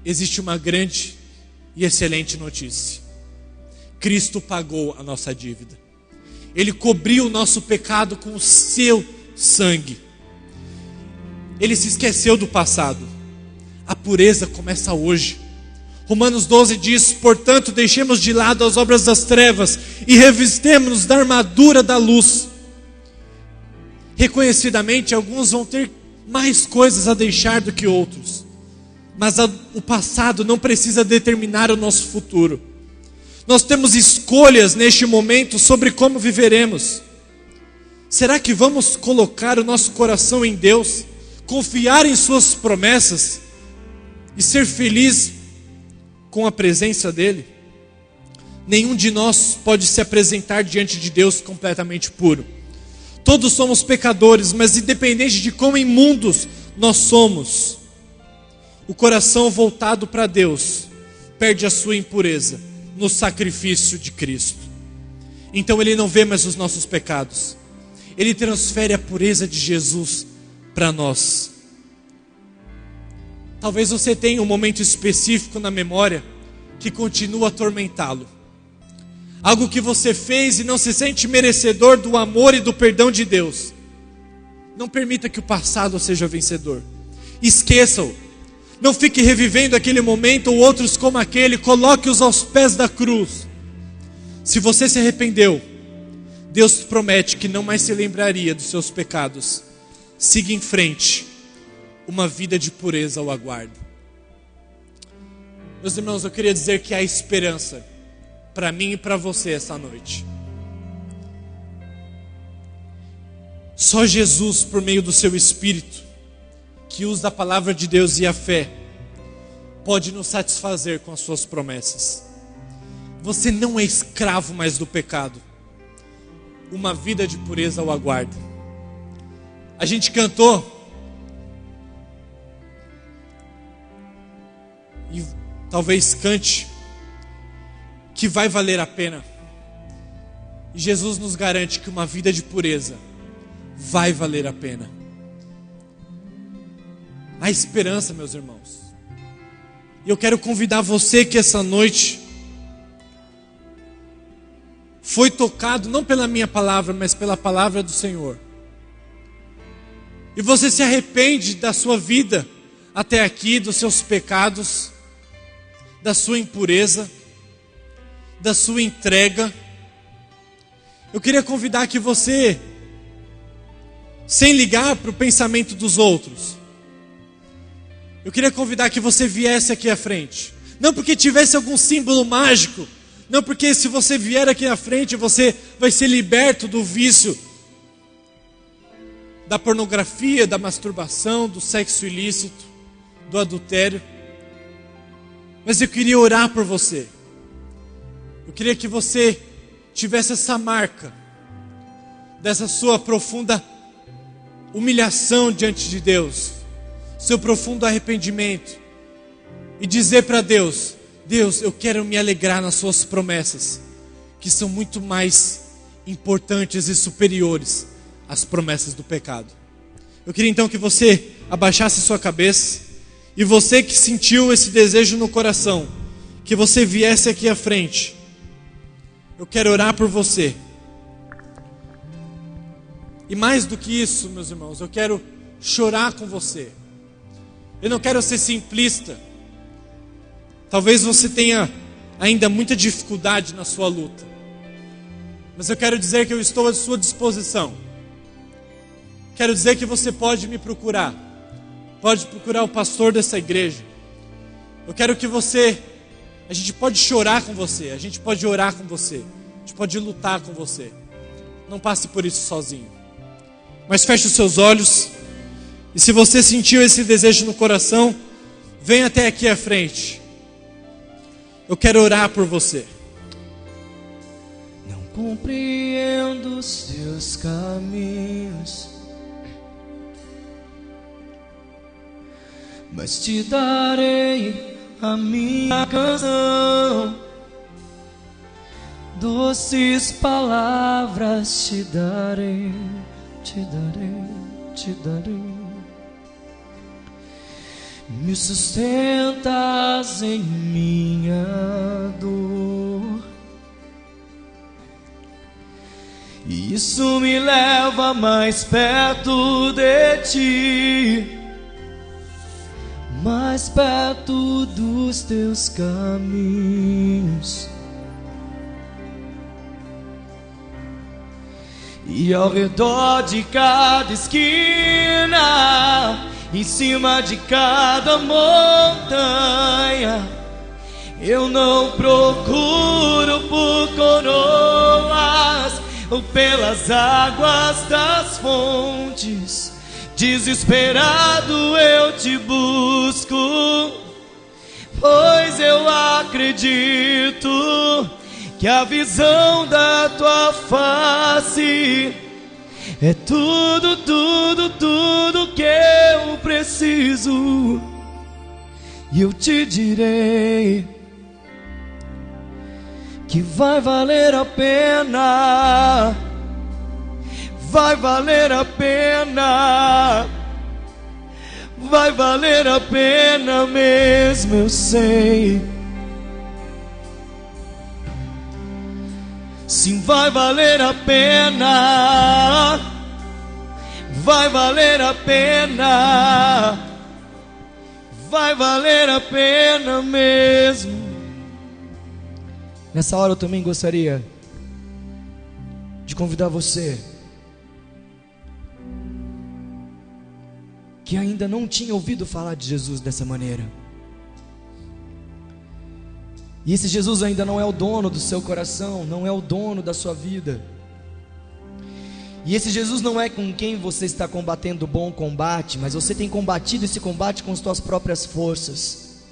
existe uma grande e excelente notícia. Cristo pagou a nossa dívida. Ele cobriu o nosso pecado com o seu sangue. Ele se esqueceu do passado. A pureza começa hoje. Romanos 12 diz: portanto, deixemos de lado as obras das trevas e revistemo-nos da armadura da luz. Reconhecidamente, alguns vão ter mais coisas a deixar do que outros, mas o passado não precisa determinar o nosso futuro. Nós temos escolhas neste momento sobre como viveremos. Será que vamos colocar o nosso coração em Deus, confiar em suas promessas e ser feliz com a presença dele? Nenhum de nós pode se apresentar diante de Deus completamente puro. Todos somos pecadores, mas independente de quão imundos nós somos, o coração voltado para Deus perde a sua impureza no sacrifício de Cristo. Então ele não vê mais os nossos pecados. Ele transfere a pureza de Jesus para nós. Talvez você tenha um momento específico na memória que continua a atormentá-lo. Algo que você fez e não se sente merecedor do amor e do perdão de Deus. Não permita que o passado seja vencedor. Esqueça-o. Não fique revivendo aquele momento ou outros como aquele. Coloque-os aos pés da cruz. Se você se arrependeu, Deus promete que não mais se lembraria dos seus pecados. Siga em frente. Uma vida de pureza o aguarda. Meus irmãos, eu queria dizer que há esperança para mim e para você essa noite. Só Jesus, por meio do seu Espírito, que usa a palavra de Deus e a fé, pode nos satisfazer com as suas promessas. Você não é escravo mais do pecado. Uma vida de pureza o aguarda. A gente cantou e talvez cante que vai valer a pena. E Jesus nos garante que uma vida de pureza vai valer a pena. Há esperança, meus irmãos. E eu quero convidar você que essa noite foi tocado não pela minha palavra, mas pela palavra do Senhor. E você se arrepende da sua vida até aqui, dos seus pecados, da sua impureza, da sua entrega. Eu queria convidar que você, sem ligar para o pensamento dos outros, eu queria convidar que você viesse aqui à frente. Não porque tivesse algum símbolo mágico, não porque se você vier aqui à frente você vai ser liberto do vício, da pornografia, da masturbação, do sexo ilícito, do adultério. Mas eu queria orar por você. Eu queria que você tivesse essa marca dessa sua profunda humilhação diante de Deus, seu profundo arrependimento, e dizer para Deus: Deus, eu quero me alegrar nas suas promessas, que são muito mais importantes e superiores às promessas do pecado. Eu queria então que você abaixasse sua cabeça, e você que sentiu esse desejo no coração, que você viesse aqui à frente. Eu quero orar por você. E mais do que isso, meus irmãos, eu quero chorar com você. Eu não quero ser simplista. Talvez você tenha ainda muita dificuldade na sua luta, mas eu quero dizer que eu estou à sua disposição. Quero dizer que você pode me procurar. Pode procurar o pastor dessa igreja. Eu quero que a gente pode chorar com você, a gente pode orar com você, a gente pode lutar com você. Não passe por isso sozinho. Mas feche os seus olhos. E se você sentiu esse desejo no coração, vem até aqui à frente. Eu quero orar por você. Não compreendo os teus caminhos, mas te darei a minha canção. Doces palavras te darei, te darei, te darei. Me sustentas em minha dor, e isso me leva mais perto de ti, mais perto dos teus caminhos. E ao redor de cada esquina, em cima de cada montanha, eu não procuro por coroas ou pelas águas das fontes. Desesperado eu te busco, pois eu acredito que a visão da tua face é tudo, tudo, tudo que eu preciso. E eu te direi que vai valer a pena, vai valer a pena, vai valer a pena mesmo, eu sei. Sim, vai valer a pena, vai valer a pena, vai valer a pena mesmo. Nessa hora eu também gostaria de convidar você que ainda não tinha ouvido falar de Jesus dessa maneira. E esse Jesus ainda não é o dono do seu coração, não é o dono da sua vida. E esse Jesus não é com quem você está combatendo o bom combate, mas você tem combatido esse combate com as suas próprias forças.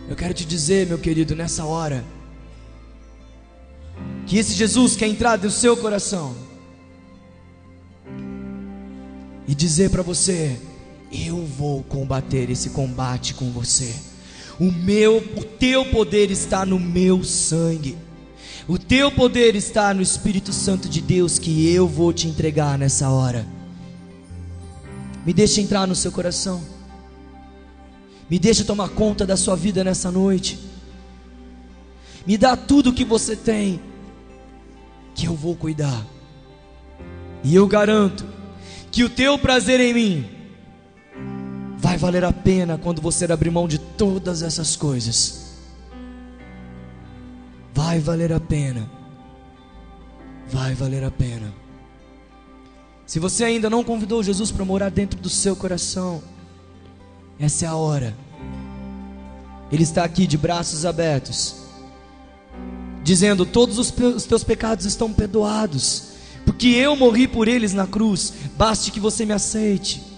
Eu quero te dizer, meu querido, nessa hora, que esse Jesus quer entrar no seu coração e dizer para você: eu vou combater esse combate com você. O teu poder está no meu sangue. O teu poder está no Espírito Santo de Deus, que eu vou te entregar nessa hora. Me deixa entrar no seu coração. Me deixa tomar conta da sua vida nessa noite. Me dá tudo o que você tem, que eu vou cuidar. E eu garanto que o teu prazer em mim vai valer a pena quando você abrir mão de todas essas coisas. Vai valer a pena. Vai valer a pena. Se você ainda não convidou Jesus para morar dentro do seu coração, essa é a hora. Ele está aqui de braços abertos, dizendo: todos os teus pecados estão perdoados, porque eu morri por eles na cruz. Baste que você me aceite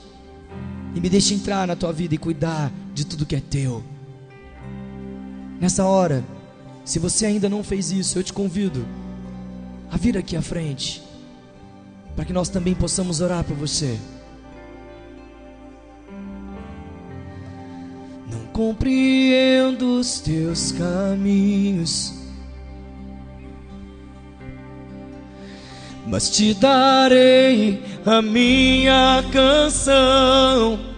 e me deixe entrar na tua vida e cuidar de tudo que é teu. Nessa hora, se você ainda não fez isso, eu te convido a vir aqui à frente, para que nós também possamos orar por você. Não compreendo os teus caminhos, mas te darei a minha canção.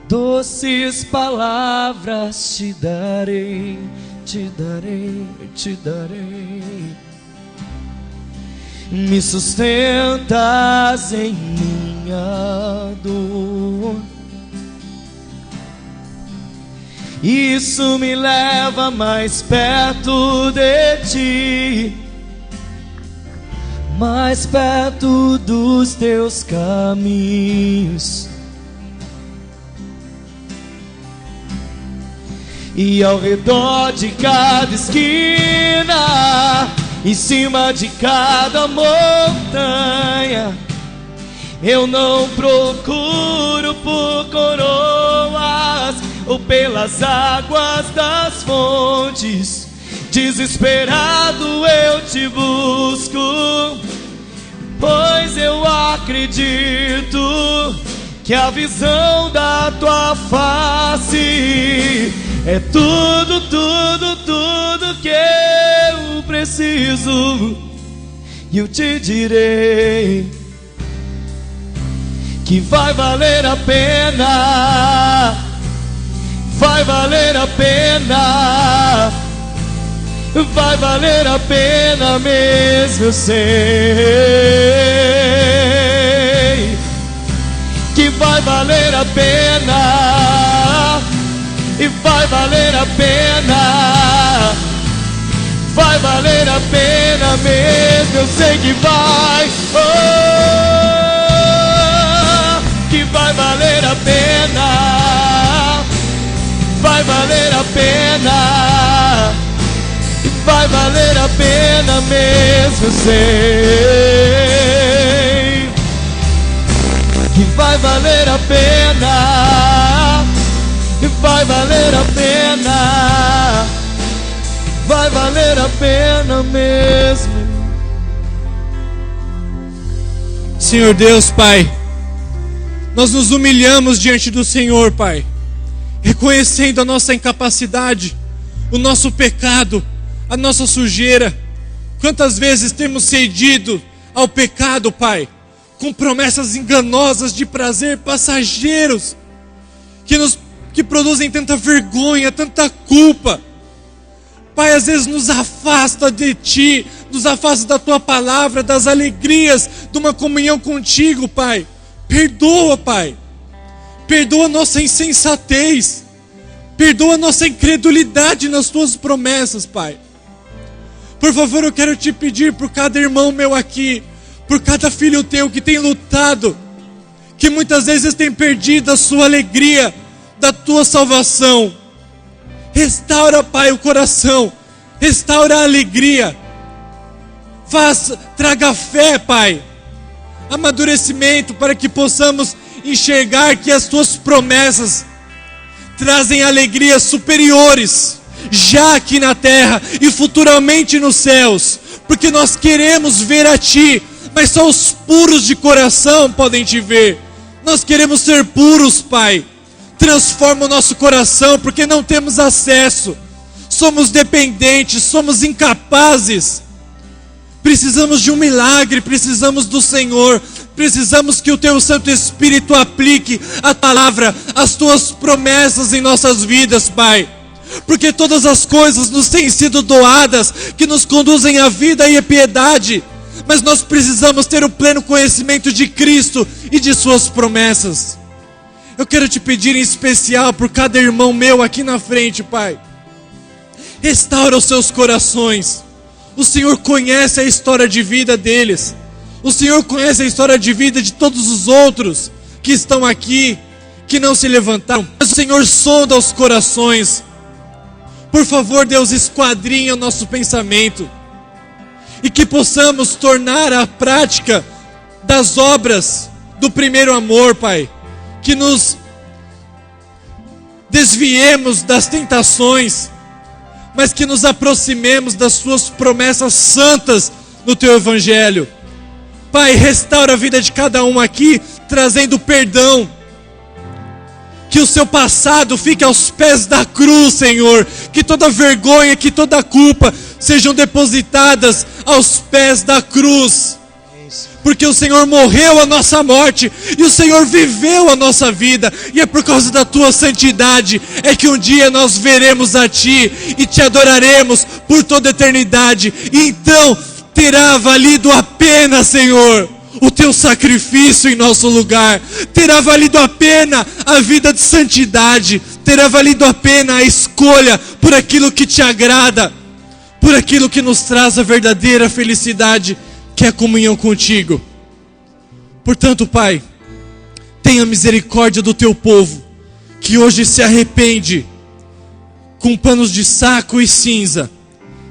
Doces palavras te darei, te darei, te darei. Me sustentas em minha dor, isso me leva mais perto de ti, mais perto dos teus caminhos. E ao redor de cada esquina, em cima de cada montanha, eu não procuro por coroas ou pelas águas das fontes, desesperado eu te busco, pois eu acredito que a visão da tua face é tudo, tudo, tudo que eu preciso. E eu te direi que vai valer a pena, vai valer a pena, vai valer a pena mesmo, eu sei que vai valer a pena, e vai valer a pena, vai valer a pena mesmo, eu sei que vai, que vai valer a pena, vai valer a pena, vai valer a pena mesmo, eu sei que vai valer a pena, vai valer a pena, vai valer a pena mesmo. Senhor Deus, Pai, nós nos humilhamos diante do Senhor, Pai, reconhecendo a nossa incapacidade, o nosso pecado, a nossa sujeira. Quantas vezes temos cedido ao pecado, Pai, com promessas enganosas de prazer passageiros, que produzem tanta vergonha, tanta culpa. Pai, às vezes nos afasta de Ti, nos afasta da Tua palavra, das alegrias de uma comunhão contigo, Pai. Perdoa, Pai. Perdoa a nossa insensatez. Perdoa a nossa incredulidade nas Tuas promessas, Pai. Por favor, eu quero Te pedir por cada irmão meu aqui, por cada filho Teu que tem lutado, que muitas vezes tem perdido a sua alegria da Tua salvação. Restaura, Pai, o coração, restaura a alegria, traga fé, Pai, amadurecimento, para que possamos enxergar que as Tuas promessas trazem alegrias superiores, já aqui na terra e futuramente nos céus, porque nós queremos ver a Ti, mas só os puros de coração podem Te ver. Nós queremos ser puros, Pai. Transforma o nosso coração, porque não temos acesso, somos dependentes, somos incapazes. Precisamos de um milagre, precisamos do Senhor, precisamos que o Teu Santo Espírito aplique a palavra, as Tuas promessas em nossas vidas, Pai, porque todas as coisas nos têm sido doadas, que nos conduzem à vida e à piedade, mas nós precisamos ter o pleno conhecimento de Cristo e de Suas promessas. Eu quero Te pedir em especial por cada irmão meu aqui na frente, Pai. Restaura os seus corações. O Senhor conhece a história de vida deles. O Senhor conhece a história de vida de todos os outros que estão aqui, que não se levantaram. Mas o Senhor sonda os corações. Por favor, Deus, esquadrinha o nosso pensamento, e que possamos tornar a prática das obras do primeiro amor, Pai. Que nos desviemos das tentações, mas que nos aproximemos das Suas promessas santas no Teu Evangelho. Pai, restaura a vida de cada um aqui, trazendo perdão. Que o seu passado fique aos pés da cruz, Senhor. Que toda vergonha, que toda culpa sejam depositadas aos pés da cruz. Porque o Senhor morreu a nossa morte e o Senhor viveu a nossa vida, e é por causa da Tua santidade é que um dia nós veremos a Ti e Te adoraremos por toda a eternidade. E então terá valido a pena, Senhor, o Teu sacrifício em nosso lugar. Terá valido a pena a vida de santidade. Terá valido a pena a escolha por aquilo que Te agrada, por aquilo que nos traz a verdadeira felicidade, que é a comunhão contigo. Portanto, Pai, tenha misericórdia do Teu povo, que hoje se arrepende, com panos de saco e cinza,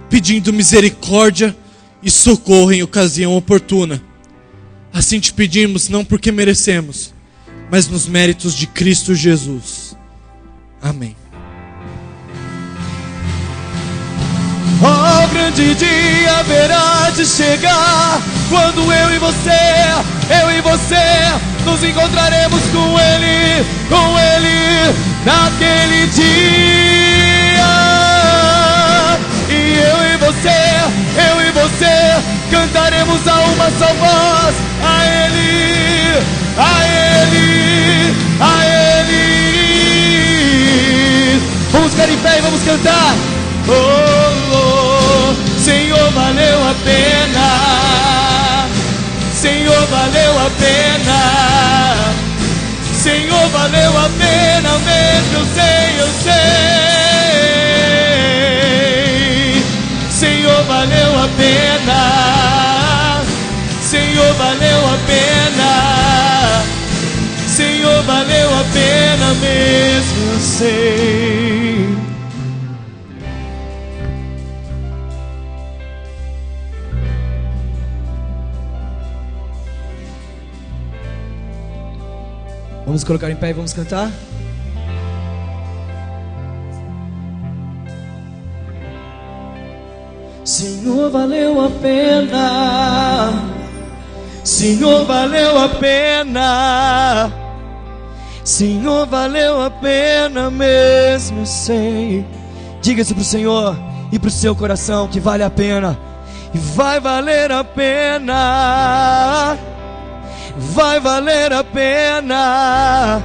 pedindo misericórdia e socorro em ocasião oportuna. Assim Te pedimos, não porque merecemos, mas nos méritos de Cristo Jesus. Amém. Ó, grande dia haverá de chegar, quando eu e você nos encontraremos com Ele, naquele dia. E eu e você cantaremos a uma só voz, a Ele, a Ele, a Ele. Vamos ficar em pé e vamos cantar. Oh, oh, Senhor, valeu a pena. Senhor, valeu a pena. Senhor, valeu a pena mesmo, eu sei. Senhor, valeu a pena. Senhor, valeu a pena. Senhor, valeu a pena mesmo, eu sei. Vamos colocar em pé e vamos cantar? Senhor, valeu a pena. Senhor, valeu a pena. Senhor, valeu a pena mesmo, eu sei. Diga isso pro Senhor e pro seu coração, que vale a pena. E vai valer a pena. Vai valer a pena.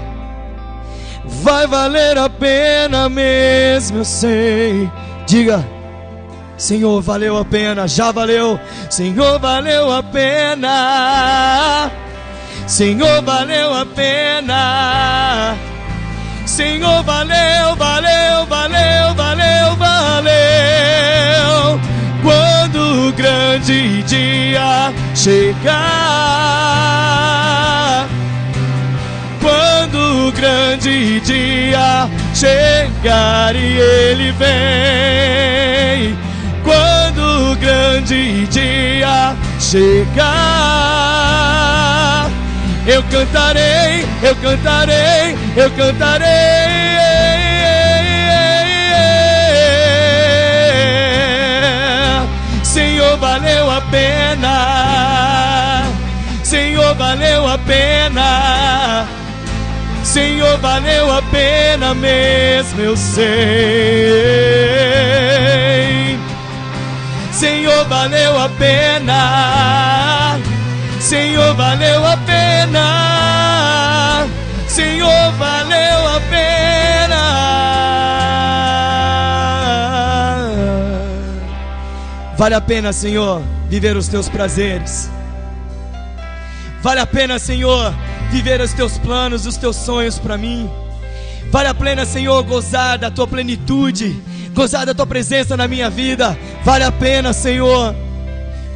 Vai valer a pena mesmo, eu sei. Diga: Senhor, valeu a pena, já valeu. Senhor, valeu a pena. Senhor, valeu a pena. Senhor, valeu, valeu, valeu, valeu, valeu. Quando o grande dia chegar, quando o grande dia chegar e Ele vem, quando o grande dia chegar, eu cantarei, eu cantarei, eu cantarei. Senhor, valeu a pena. Senhor, valeu a pena. Senhor, valeu a pena mesmo, eu sei. Senhor, valeu a pena. Senhor, valeu a pena. Senhor, valeu a pena. Vale a pena, Senhor, viver os teus prazeres. Vale a pena, Senhor, viver os teus planos, os teus sonhos para mim. Vale a pena, Senhor, gozar da tua plenitude, gozar da tua presença na minha vida. Vale a pena, Senhor.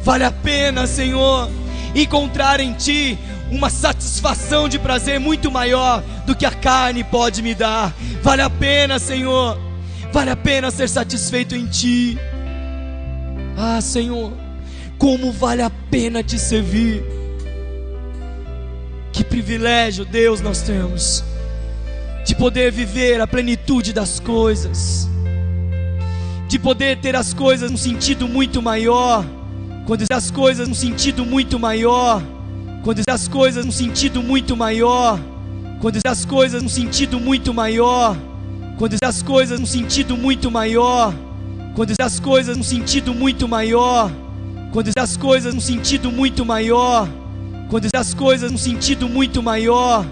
Vale a pena, Senhor, encontrar em Ti uma satisfação de prazer muito maior do que a carne pode me dar. Vale a pena, Senhor. Vale a pena ser satisfeito em Ti. Ah, Senhor, como vale a pena Te servir. Que privilégio, Deus, nós temos de poder viver a plenitude das coisas, de poder ter as coisas num sentido muito maior. Quando as coisas num sentido muito maior, quando as coisas num sentido muito maior, quando as coisas num sentido muito maior, quando as coisas num sentido muito maior, quando as coisas num sentido muito maior, quando as coisas num sentido muito maior, quando as coisas num sentido muito maior,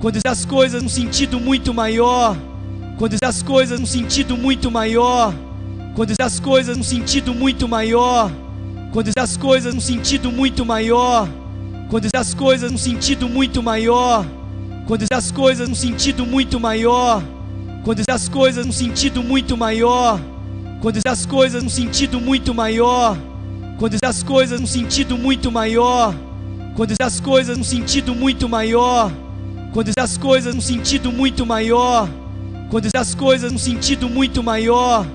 quando as coisas num sentido muito maior, quando as coisas num sentido muito maior, quando as coisas num sentido muito maior, quando as coisas num sentido muito maior, quando as coisas num sentido muito maior, quando as coisas num sentido muito maior, quando as coisas num sentido muito maior, quando as coisas num sentido muito maior, quando as coisas num sentido muito maior, quando as coisas num sentido muito maior, quando as coisas num sentido muito maior, quando as coisas num sentido muito maior,